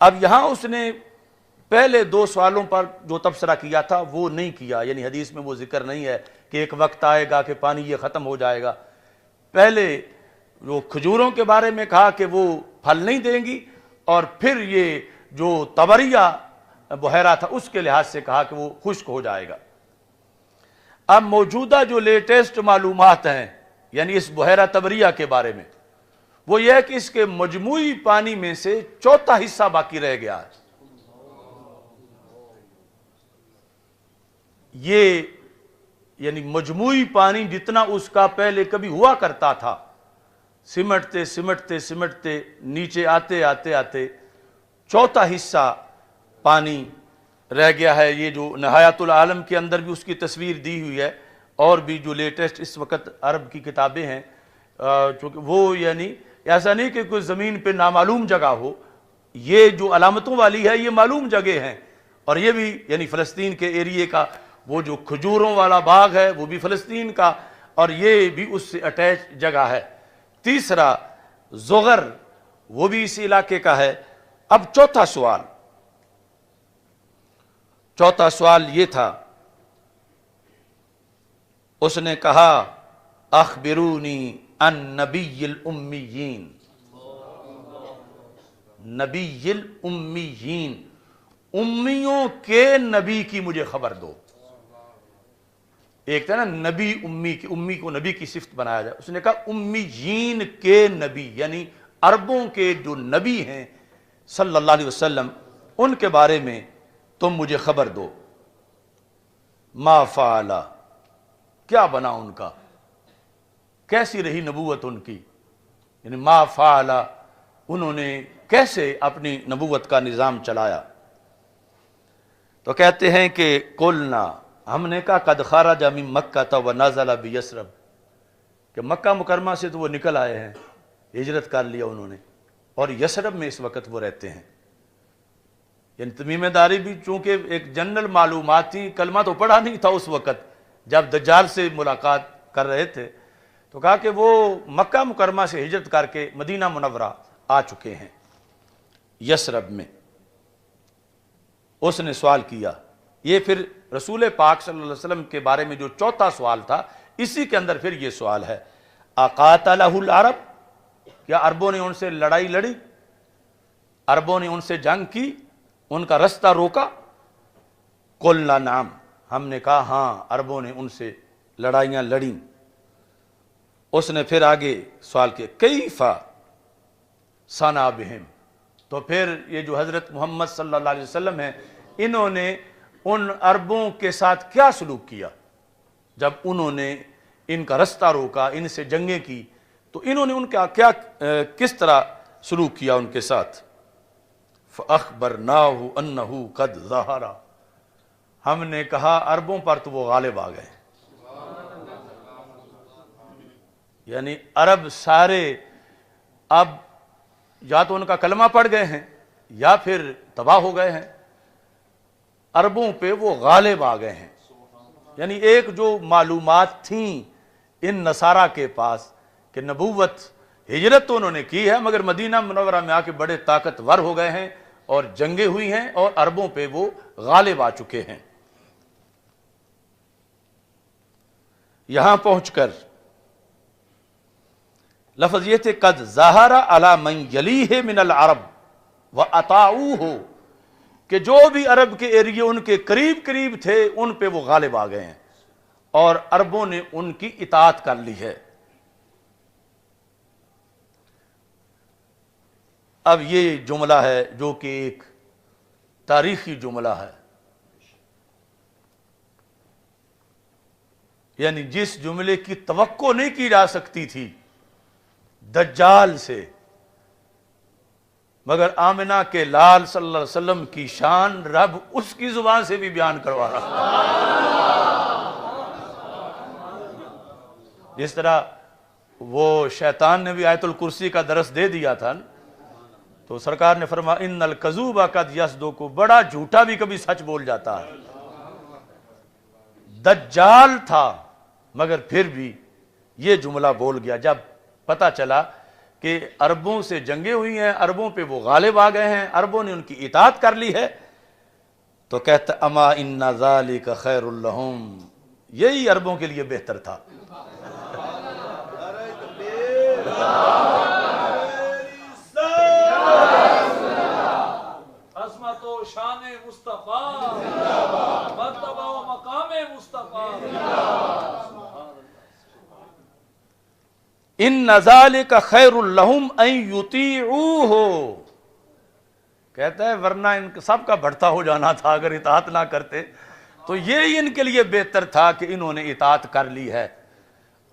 اب یہاں اس نے پہلے دو سوالوں پر جو تبصرہ کیا تھا وہ نہیں کیا، یعنی حدیث میں وہ ذکر نہیں ہے کہ ایک وقت آئے گا کہ پانی یہ ختم ہو جائے گا. پہلے وہ کھجوروں کے بارے میں کہا کہ وہ پھل نہیں دیں گی، اور پھر یہ جو طبریہ بحیرہ تھا اس کے لحاظ سے کہا کہ وہ خشک ہو جائے گا. اب موجودہ جو لیٹسٹ معلومات ہیں یعنی اس بحیرہ طبریہ کے بارے میں، وہ یہ ہے کہ اس کے مجموعی پانی میں سے چوتھا حصہ باقی رہ گیا ہے. یہ یعنی مجموعی پانی جتنا اس کا پہلے کبھی ہوا کرتا تھا، سمٹتے سمٹتے سمٹتے نیچے آتے آتے آتے چوتھا حصہ پانی رہ گیا ہے. یہ جو نہایت العالم کے اندر بھی اس کی تصویر دی ہوئی ہے، اور بھی جو لیٹسٹ اس وقت عرب کی کتابیں ہیں، چونکہ وہ یعنی ایسا نہیں کہ کوئی زمین پہ نامعلوم جگہ ہو، یہ جو علامتوں والی ہے یہ معلوم جگہ ہیں، اور یہ بھی یعنی فلسطین کے ایریے کا وہ جو کھجوروں والا باغ ہے وہ بھی فلسطین کا، اور یہ بھی اس سے اٹیچ جگہ ہے. تیسرا زغر وہ بھی اسی علاقے کا ہے. اب چوتھا سوال یہ تھا، اس نے کہا اخبرونی عن نبی الامیین، نبی الامیین، امیوں کے نبی کی مجھے خبر دو. ایک تھا نا نبی امی کی، امی کو نبی کی صفت بنایا جائے، اس نے کہا امیین کے نبی، یعنی عربوں کے جو نبی ہیں صلی اللہ علیہ وسلم، ان کے بارے میں تم مجھے خبر دو. ما فعل، کیا بنا ان کا، کیسی رہی نبوت ان کی، یعنی ما فعل، انہوں نے کیسے اپنی نبوت کا نظام چلایا. تو کہتے ہیں کہ قلنا، ہم نے کہا قد خرج من مکہ ونزل بیثرب، کہ مکہ مکرمہ سے تو وہ نکل آئے ہیں، ہجرت کر لیا انہوں نے، اور یثرب میں اس وقت وہ رہتے ہیں. یعنی تمیم داری بھی چونکہ ایک جنرل معلومات تھی، کلمہ تو پڑھا نہیں تھا اس وقت جب دجال سے ملاقات کر رہے تھے، تو کہا کہ وہ مکہ مکرمہ سے ہجرت کر کے مدینہ منورہ آ چکے ہیں یثرب میں. اس نے سوال کیا. یہ پھر رسول پاک صلی اللہ علیہ وسلم کے بارے میں جو چوتھا سوال تھا، اسی کے اندر پھر یہ سوال ہے، اقاتلہ العرب، کیا عربوں نے ان سے لڑائی لڑی، عربوں نے ان سے جنگ کی، ان کا رستہ روکا؟ قلنا نعم، ہم نے کہا ہاں عربوں نے ان سے لڑائیاں لڑیں. اس نے پھر آگے سوال کیا کیف صنع بہم، تو پھر یہ جو حضرت محمد صلی اللہ علیہ وسلم ہیں، انہوں نے ان عربوں کے ساتھ کیا سلوک کیا؟ جب انہوں نے ان کا رستہ روکا، ان سے جنگیں کی، تو انہوں نے ان کا کیا کس طرح سلوک کیا ان کے ساتھ؟ فَأَخْبَرْنَاهُ أَنَّهُ قَدْ ظَهَرَ، ہم نے کہا عربوں پر تو وہ غالب آ گئے، یعنی عرب سارے اب یا تو ان کا کلمہ پڑھ گئے ہیں یا پھر تباہ ہو گئے ہیں، عربوں پہ وہ غالب آ گئے ہیں۔ یعنی ایک جو معلومات تھیں ان نصارہ کے پاس کہ نبوت، ہجرت تو انہوں نے کی ہے مگر مدینہ منورہ میں آ کے بڑے طاقتور ہو گئے ہیں اور جنگیں ہوئی ہیں اور عربوں پہ وہ غالب آ چکے ہیں۔ یہاں پہنچ کر لفظ یہ تھے قد ظہر علی من یلیہ من العرب واطاعوہ، کہ جو بھی عرب کے ایریے ان کے قریب قریب تھے ان پہ وہ غالب آ گئے ہیں اور عربوں نے ان کی اطاعت کر لی ہے۔ اب یہ جملہ ہے جو کہ ایک تاریخی جملہ ہے، یعنی جس جملے کی توقع نہیں کی جا سکتی تھی دجال سے، مگر آمنہ کے لال صلی اللہ علیہ وسلم کی شان رب اس کی زبان سے بھی بیان کروا رہا۔ جس طرح وہ شیطان نے بھی آیت الکرسی کا درس دے دیا تھا تو سرکار نے فرمایا ان الکذوب قد یصدق، بڑا جھوٹا بھی کبھی سچ بول جاتا ہے۔ دجال تھا مگر پھر بھی یہ جملہ بول گیا جب پتہ چلا کہ عربوں سے جنگیں ہوئی ہیں، عربوں پہ وہ غالب آ گئے ہیں، عربوں نے ان کی اطاعت کر لی ہے، تو کہتا اما ان ذالک خیر لہم، یہی عربوں کے لیے بہتر تھا۔ عظمت و شان مصطفیٰ، مرتبہ و مقام مصطفیٰ۔ ان ذالک خیر لہم ان یطیعوہ، کہتا ہے ورنہ ان سب کا بھٹتا ہو جانا تھا اگر اطاعت نہ کرتے، تو یہ ان کے لیے بہتر تھا کہ انہوں نے اطاعت کر لی ہے۔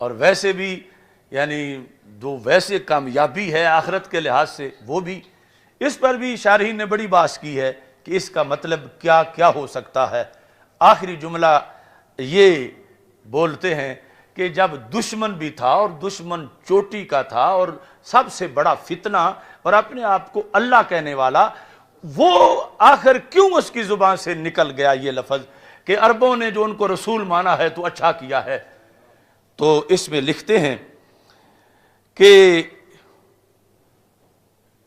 اور ویسے بھی یعنی جو ویسے کامیابی ہے آخرت کے لحاظ سے وہ بھی، اس پر بھی شارحین نے بڑی بحث کی ہے کہ اس کا مطلب کیا کیا ہو سکتا ہے۔ آخری جملہ یہ بولتے ہیں کہ جب دشمن بھی تھا اور دشمن چوٹی کا تھا اور سب سے بڑا فتنہ اور اپنے آپ کو اللہ کہنے والا، وہ آخر کیوں اس کی زبان سے نکل گیا یہ لفظ کہ عربوں نے جو ان کو رسول مانا ہے تو اچھا کیا ہے؟ تو اس میں لکھتے ہیں کہ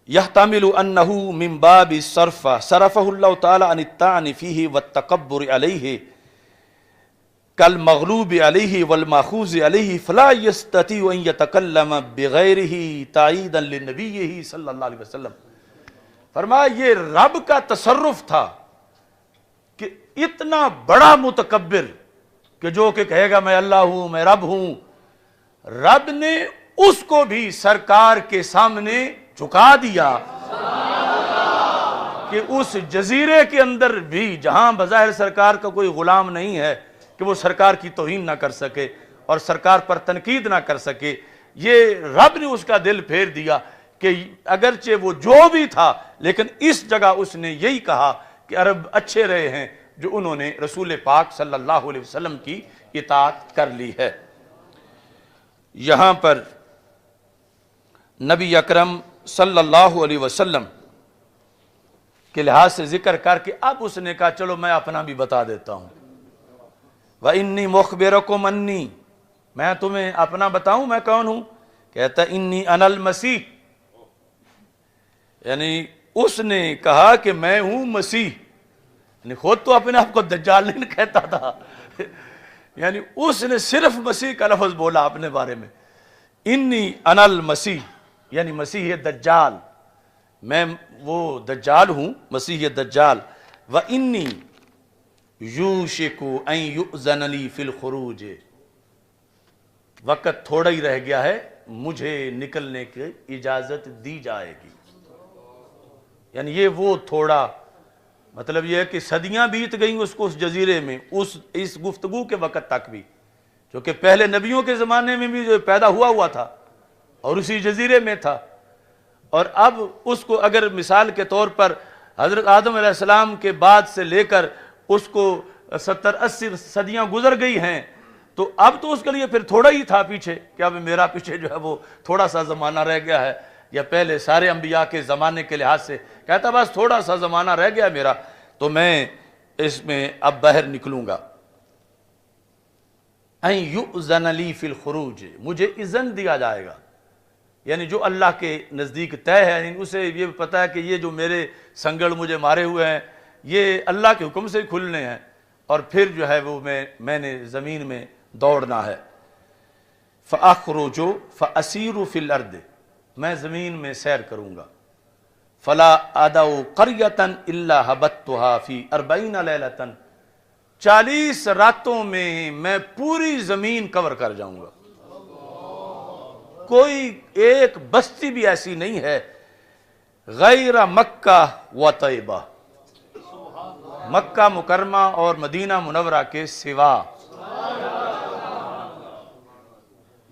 يحتمل انه من باب الصرف صرفه الله تعالى عن الطعن فيه والتكبر عليه كالمغلوب عليه والماخوذ عليه فلا يستطيع ان يتكلم بغيره تأييدا لنبيه صلی اللہ علیہ وسلم۔ فرمایا یہ رب کا تصرف تھا کہ اتنا بڑا متکبر کہ جو کہ کہے گا میں اللہ ہوں، میں رب ہوں، رب نے اس کو بھی سرکار کے سامنے جھکا دیا کہ اس جزیرے کے اندر بھی جہاں بظاہر سرکار کا کوئی غلام نہیں ہے کہ وہ سرکار کی توہین نہ کر سکے اور سرکار پر تنقید نہ کر سکے، یہ رب نے اس کا دل پھیر دیا کہ اگرچہ وہ جو بھی تھا لیکن اس جگہ اس نے یہی کہا کہ عرب اچھے رہے ہیں جو انہوں نے رسول پاک صلی اللہ علیہ وسلم کی اطاعت کر لی ہے۔ یہاں پر نبی اکرم صلی اللہ علیہ وسلم کے لحاظ سے ذکر کر کے اب اس نے کہا چلو میں اپنا بھی بتا دیتا ہوں۔ وَإِنِّي مُخْبِرَكُمْ أَنِّي، میں تمہیں اپنا بتاؤں میں کون ہوں؟ کہتا انی انا المسیح، یعنی اس نے کہا کہ میں ہوں مسیح، یعنی خود تو اپنے آپ کو دجال نہیں کہتا تھا، یعنی اس نے صرف مسیح کا لفظ بولا اپنے بارے میں، انی انا المسیح، یعنی مسیح دجال، میں وہ دجال ہوں، مسیح دجال۔ وَإِنِّي یوشک ان یؤذن لی فی الخروج، وقت تھوڑا ہی رہ گیا ہے، مجھے نکلنے کی اجازت دی جائے گی۔ یعنی یہ وہ تھوڑا، مطلب یہ ہے کہ صدیاں بیت گئیں اس کو اس جزیرے میں، اس گفتگو کے وقت تک بھی، کیونکہ پہلے نبیوں کے زمانے میں بھی جو پیدا ہوا تھا اور اسی جزیرے میں تھا، اور اب اس کو اگر مثال کے طور پر حضرت آدم علیہ السلام کے بعد سے لے کر اس کو 70-80 صدیاں گزر گئی ہیں، تو اب تو اس کے لیے پھر تھوڑا ہی تھا پیچھے، کہ اب میرا پیچھے جو ہے وہ تھوڑا سا زمانہ رہ گیا ہے، یا پہلے سارے انبیاء کے زمانے کے لحاظ سے کہتا بس تھوڑا سا زمانہ رہ گیا میرا، تو میں اس میں اب باہر نکلوں گا۔ ان یؤذن لی فی الخروج، مجھے اذن دیا جائے گا، یعنی جو اللہ کے نزدیک طے ہے، یعنی اسے یہ پتا ہے کہ یہ جو میرے سنگڑ مجھے مارے ہوئے ہیں یہ اللہ کے حکم سے کھلنے ہیں، اور پھر جو ہے وہ میں نے زمین میں دوڑنا ہے۔ فاخرج فاسیر فی الارض، میں زمین میں سیر کروں گا۔ فلا ادعو قریۃ الا حبتھا فی 40 لیلۃ، 40 راتوں میں پوری زمین کور کر جاؤں گا، کوئی ایک بستی بھی ایسی نہیں ہے غیر مکہ و طیبہ، مکہ مکرمہ اور مدینہ منورہ کے سوا۔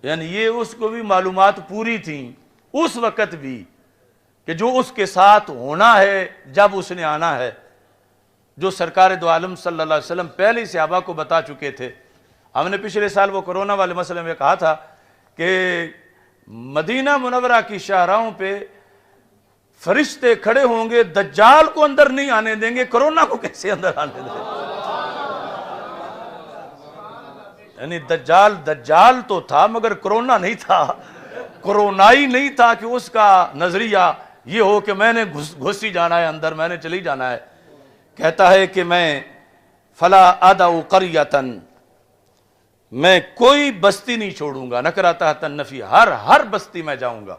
یعنی یہ اس کو بھی معلومات پوری تھیں اس وقت بھی کہ جو اس کے ساتھ ہونا ہے جب اس نے آنا ہے، جو سرکار دو عالم صلی اللہ علیہ وسلم پہلے صحابہ کو بتا چکے تھے۔ ہم نے پچھلے سال وہ کرونا والے مسئلے میں کہا تھا کہ مدینہ منورہ کی شاہراہوں پہ فرشتے کھڑے ہوں گے، دجال کو اندر نہیں آنے دیں گے، کرونا کو کیسے اندر آنے دیں گے؟ یعنی دجال تو تھا مگر کرونا نہیں تھا، کرونائی نہیں تھا کہ اس کا نظریہ یہ ہو کہ میں نے گھسی جانا ہے اندر، میں نے چلی جانا ہے۔ کہتا ہے کہ میں فلا ادعو قریۃ، میں کوئی بستی نہیں چھوڑوں گا، نکرہ تحت النفی، ہر بستی میں جاؤں گا،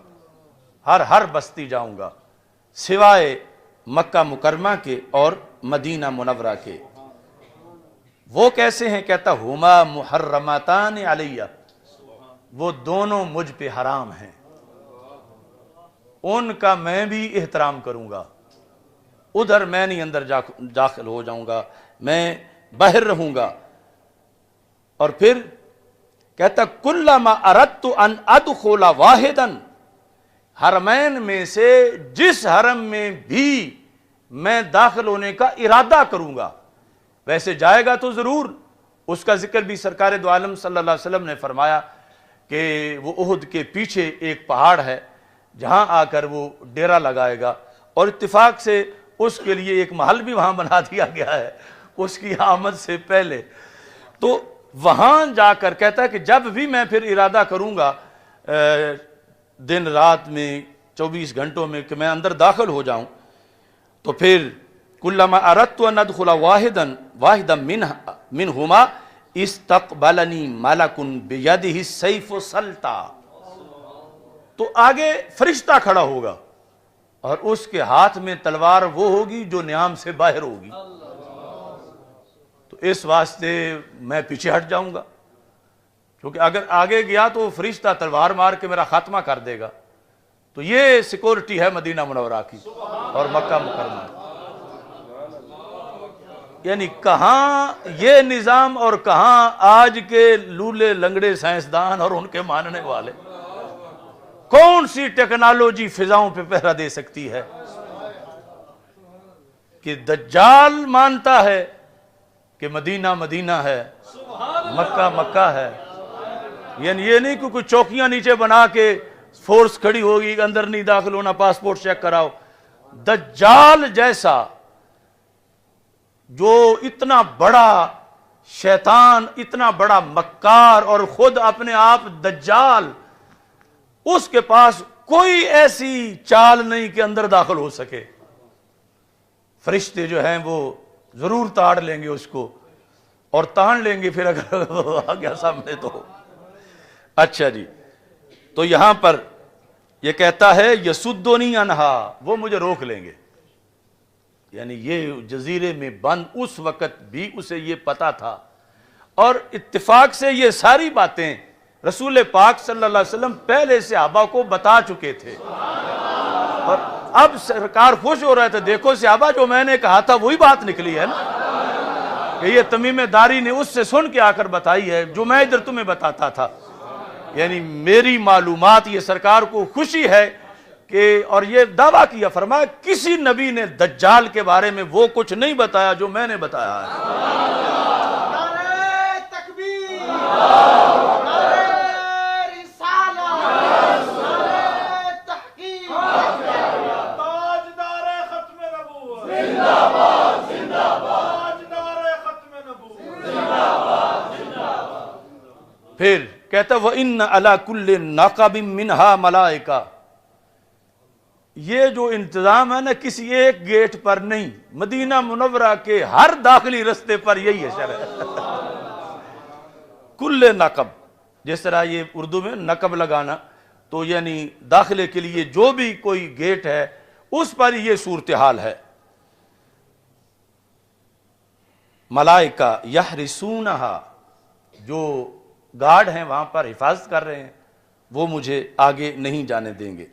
ہر بستی جاؤں گا سوائے مکہ مکرمہ کے اور مدینہ منورہ کے۔ وہ کیسے ہیں؟ کہتا ہما محرماتان علیہ، وہ دونوں مجھ پہ حرام ہیں، ان کا میں بھی احترام کروں گا، ادھر میں نہیں اندر داخل ہو جاؤں گا، میں باہر رہوں گا۔ اور پھر کہتا کلما اردت ان ادخل واحدا، حرمین میں سے جس حرم میں بھی میں داخل ہونے کا ارادہ کروں گا، ویسے جائے گا تو ضرور، اس کا ذکر بھی سرکار دو عالم صلی اللہ علیہ وسلم نے فرمایا کہ وہ احد کے پیچھے ایک پہاڑ ہے جہاں آ کر وہ ڈیرا لگائے گا، اور اتفاق سے اس کے لیے ایک محل بھی وہاں بنا دیا گیا ہے اس کی آمد سے پہلے۔ تو وہاں جا کر کہتا ہے کہ جب بھی میں پھر ارادہ کروں گا دن رات میں 24 گھنٹوں میں کہ میں اندر داخل ہو جاؤں، تو پھر کلما اردت ان ادخل واحدا منہما استقبلنی ملک بیدہ السیف سلطا، تو آگے فرشتہ کھڑا ہوگا اور اس کے ہاتھ میں تلوار وہ ہوگی جو نیام سے باہر ہوگی، تو اس واسطے میں پیچھے ہٹ جاؤں گا، کیونکہ اگر آگے گیا تو فرشتہ تلوار مار کے میرا خاتمہ کر دے گا۔ تو یہ سیکورٹی ہے مدینہ منورہ کی اور مکہ مکرمہ، یعنی کہاں یہ نظام اور کہاں آج کے لولے لنگڑے سائنسدان اور ان کے ماننے والے، کون سی ٹیکنالوجی فضاؤں پہ پہرا دے سکتی ہے؟ کہ دجال مانتا ہے کہ مدینہ مدینہ ہے، مکہ مکہ ہے، یعنی یہ نہیں کہ کوئی چوکیاں نیچے بنا کے فورس کھڑی ہوگی اندر نہیں داخل ہونا، پاسپورٹ چیک کراؤ۔ دجال جیسا جو اتنا بڑا شیطان، اتنا بڑا مکار اور خود اپنے آپ دجال، اس کے پاس کوئی ایسی چال نہیں کہ اندر داخل ہو سکے۔ فرشتے جو ہیں وہ ضرور تاڑ لیں گے اس کو، اور تان لیں گے پھر اگر آ گیا سامنے تو۔ اچھا جی، تو یہاں پر یہ کہتا ہے یسدونی عنہا، وہ مجھے روک لیں گے، یعنی یہ جزیرے میں بند اس وقت بھی اسے یہ پتا تھا، اور اتفاق سے یہ ساری باتیں رسول پاک صلی اللہ علیہ وسلم پہلے صحابہ کو بتا چکے تھے، اور اب سرکار خوش ہو رہے تھے، دیکھو صحابہ جو میں نے کہا تھا وہی بات نکلی ہے نا، کہ یہ تمیم داری نے اس سے سن کے آ کر بتائی ہے جو میں ادھر تمہیں بتاتا تھا. یعنی میری معلومات، یہ سرکار کو خوشی ہے کہ، اور یہ دعویٰ کیا، فرمایا کسی نبی نے دجال کے بارے میں وہ کچھ نہیں بتایا جو میں نے بتایا ہے. پھر کہتا وَإِنَّ عَلَى كُلِّ نَقَبٍ مِّنْهَا مَلَائِكَةٌ، یہ جو انتظام ہے نا کسی ایک گیٹ پر نہیں، مدینہ منورہ کے ہر داخلی رستے پر یہی ہے شرع. کل نقب، جس طرح یہ اردو میں نقب لگانا، تو یعنی داخلے کے لیے جو بھی کوئی گیٹ ہے اس پر یہ صورتحال ہے. ملائکہ یحرسونہا، جو گارڈ ہیں وہاں پر حفاظت کر رہے ہیں، وہ مجھے آگے نہیں جانے دیں گے.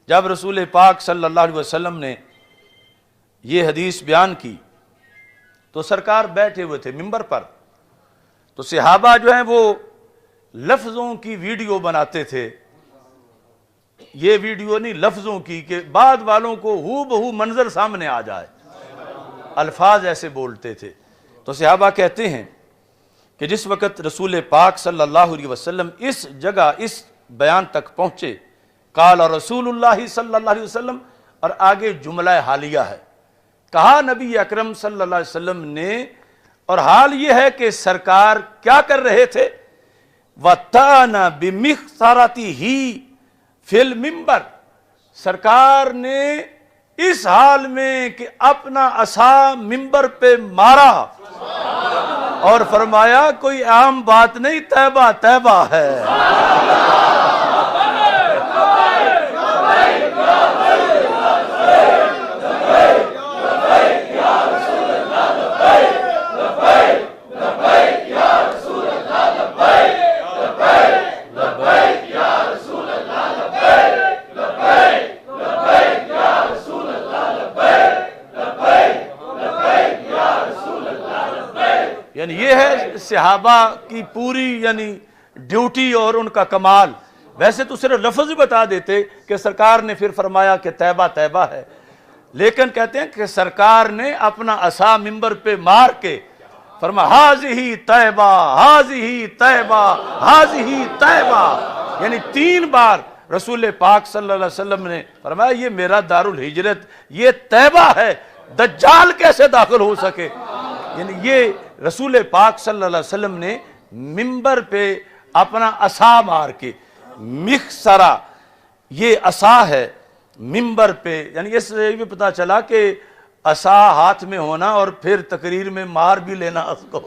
جب رسول پاک صلی اللہ علیہ وسلم نے یہ حدیث بیان کی تو سرکار بیٹھے ہوئے تھے ممبر پر، تو صحابہ جو ہیں وہ لفظوں کی ویڈیو بناتے تھے. یہ ویڈیو نہیں، لفظوں کی، کہ بعد والوں کو ہو بہو منظر سامنے آ جائے، الفاظ ایسے بولتے تھے. تو صحابہ کہتے ہیں کہ جس وقت رسول پاک صلی اللہ علیہ وسلم اس جگہ، اس بیان تک پہنچے، قال رسول اللہ صلی اللہ علیہ وسلم، اور آگے جملہ حالیہ ہے، کہا نبی اکرم صلی اللہ علیہ وسلم نے، اور حال یہ ہے کہ سرکار کیا کر رہے تھے، وَتَانَ بِمِخْصَرَتِهِ فِي الْمِنْبَرِ، سرکار نے اس حال میں کہ اپنا عصا ممبر پہ مارا اور فرمایا کوئی عام بات نہیں، طیبہ طیبہ ہے. یعنی یہ ہے صحابہ کی پوری یعنی ڈیوٹی اور ان کا کمال. ویسے تو صرف لفظ ہی بتا دیتے کہ سرکار نے پھر فرمایا کہ طیبہ طیبہ ہے، لیکن کہتے ہیں کہ سرکار نے اپنا عصا ممبر پہ مار کے فرمایا ہاذہ طیبہ، ہاذہ طیبہ، ہاذہ طیبہ، یعنی 3 بار رسول پاک صلی اللہ علیہ وسلم نے فرمایا یہ میرا دار الہجرت، یہ طیبہ ہے، دجال کیسے داخل ہو سکے. یعنی یہ رسول پاک صلی اللہ علیہ وسلم نے ممبر پہ اپنا عصا مار کے، مخسرہ یہ عصا ہے ممبر پہ، یعنی اس سے بھی پتہ چلا کہ عصا ہاتھ میں ہونا اور پھر تقریر میں مار بھی لینا اس کو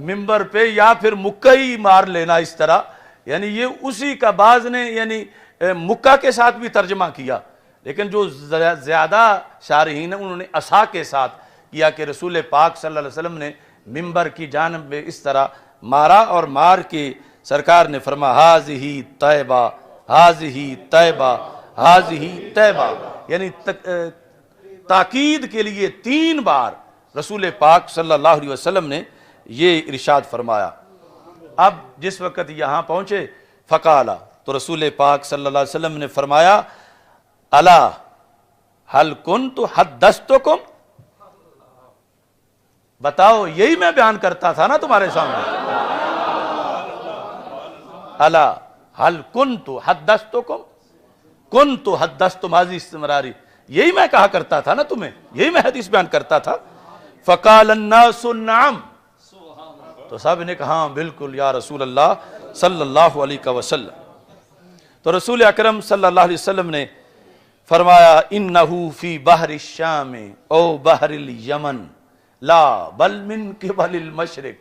ممبر پہ، یا پھر مکہ ہی مار لینا اس طرح. یعنی یہ اسی کا بعض نے یعنی مکہ کے ساتھ بھی ترجمہ کیا، لیکن جو زیادہ شارحین ہیں انہوں نے عصا کے ساتھ کیا کہ رسول پاک صلی اللہ علیہ وسلم نے ممبر کی جانب میں اس طرح مارا، اور مار کے سرکار نے فرمایا ہاذہ طیبہ، ہاذہ طیبہ، ہاذہ طیبہ، یعنی تاکید کے لیے 3 بار رسول پاک صلی اللہ علیہ وسلم نے یہ ارشاد فرمایا. اب جس وقت یہاں پہنچے فقالا، تو رسول پاک صلی اللہ علیہ وسلم نے فرمایا الا هل كنت حدثتكم، بتاؤ یہی میں بیان کرتا تھا نا تمہارے سامنے. الا هل كنت حدثتكم، كنت حدثت ماضی استمراری، یہی میں کہا کرتا تھا نا تمہیں، یہی میں حدیث بیان کرتا تھا. فقال الناس نعم، تو سب نے کہا ہاں بالکل یا رسول اللہ صلی اللہ علیہ وسلم. تو رسول اکرم صلی اللہ علیہ وسلم نے فرمایا انہو فی بحر الشام او بحر الیمن لا بل من قبل المشرق،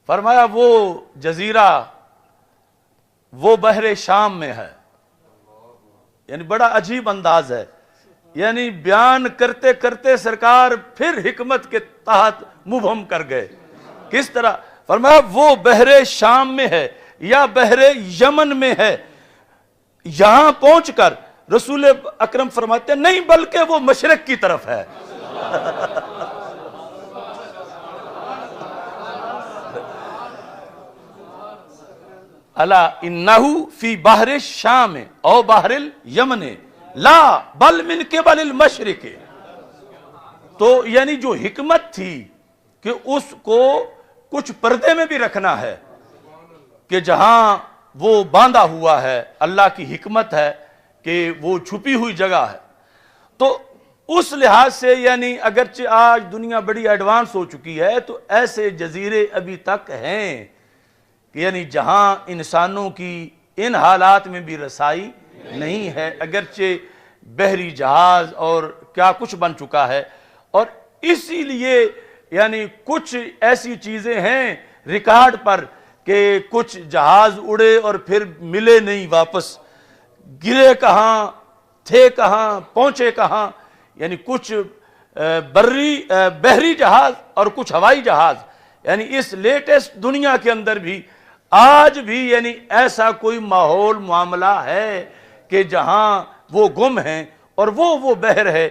فرمایا وہ جزیرہ وہ بحر شام میں ہے. یعنی بڑا عجیب انداز ہے، یعنی بیان کرتے کرتے سرکار پھر حکمت کے تحت مبہم کر گئے. کس طرح؟ فرمایا وہ بحر شام میں ہے یا بحر یمن میں ہے، یہاں پہنچ کر رسول اکرم فرماتے ہیں نہیں بلکہ وہ مشرق کی طرف ہے. الا انہ فی بحر الشام او بحر الیمن لا بل من قبل المشرق. تو یعنی جو حکمت تھی کہ اس کو کچھ پردے میں بھی رکھنا ہے کہ جہاں وہ باندھا ہوا ہے، اللہ کی حکمت ہے کہ وہ چھپی ہوئی جگہ ہے. تو اس لحاظ سے یعنی اگرچہ آج دنیا بڑی ایڈوانس ہو چکی ہے تو ایسے جزیرے ابھی تک ہیں کہ یعنی جہاں انسانوں کی ان حالات میں بھی رسائی نہیں ہے، اگرچہ بحری جہاز اور کیا کچھ بن چکا ہے. اور اسی لیے یعنی کچھ ایسی چیزیں ہیں ریکارڈ پر کہ کچھ جہاز اڑے اور پھر ملے نہیں واپس، گرے کہاں تھے کہاں پہنچے کہاں. یعنی کچھ بحری جہاز اور کچھ ہوائی جہاز، یعنی اس لیٹسٹ دنیا کے اندر بھی آج بھی یعنی ایسا کوئی ماحول معاملہ ہے کہ جہاں وہ گم ہیں اور وہ بحر ہے